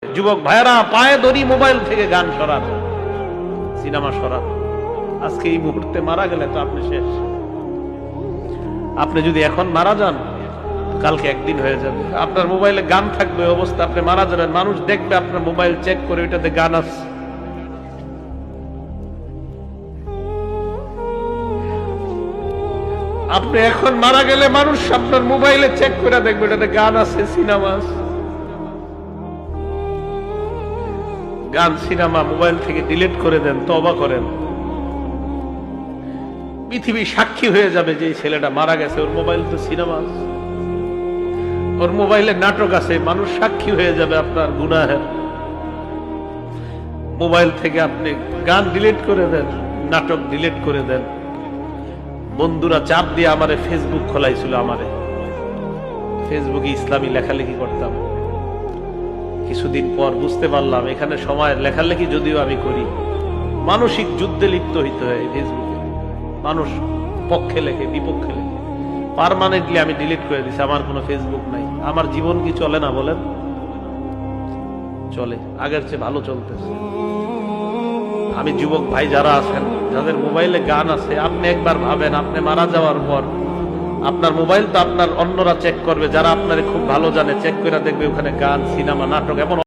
যুবক ভাইরা পায়ে ধরি মোবাইল থেকে গান সরান, সিনেমা সরান। আজকে এই মুহূর্তে মারা গেলে তো আপনি শেষ। আপনি যদি এখন মারা যান, কালকে একদিন হয়ে যাবে। আপনার মোবাইলে গান থাকবে, অবস্থা আপনি মারা যাবেন, মানুষ দেখবে আপনার মোবাইল চেক করে ওইটাতে গান আছে। আপনি এখন মারা গেলে মানুষ আপনার মোবাইলে চেক করে দেখবে এটাতে গান আছে, সিনেমা আছে। গান সিনেমা মোবাইল থেকে ডিলিট করে দেন, তওবা করেন। পৃথিবী সাক্ষী হয়ে যাবে যে এই ছেলেটা মারা গেছে, ওর মোবাইল তো সিনেমা আছে, ওর মোবাইলে নাটক আছে। মানুষ সাক্ষী হয়ে যাবে আপনার গুনাহের। মোবাইল থেকে আপনি গান ডিলিট করে দেন, নাটক ডিলিট করে দেন। বন্ধুরা চাপ দিয়ে আমারে ফেসবুক খোলাইছিল, আমারে ফেসবুকে ইসলামী লেখালেখি করতাম। কিছুদিন পর বুঝতে পারলাম এখানে সময়ের লেখালেখি যদিও আমি করি, মানসিক যুদ্ধে লিপ্ত হইতে হয় ফেসবুকে। মানুষ পক্ষে লেখে, বিপক্ষে লেখে। পার্মানেন্টলি আমি ডিলিট করে দিছি, আমার কোনো ফেসবুক নাই। আমার জীবন কি চলে না বলেন? চলে, আগের চেয়ে ভালো চলতেছে। আমি যুবক ভাই যারা আছেন, যাদের মোবাইলে গান আছে, আপনি একবার ভাবেন আপনি মারা যাওয়ার পর আপনার মোবাইল তো আপনার অন্যরা চেক করবে, যারা আপনারে খুব ভালো জানে, চেক করে দেখবে ওখানে গান, সিনেমা, নাটক, এমন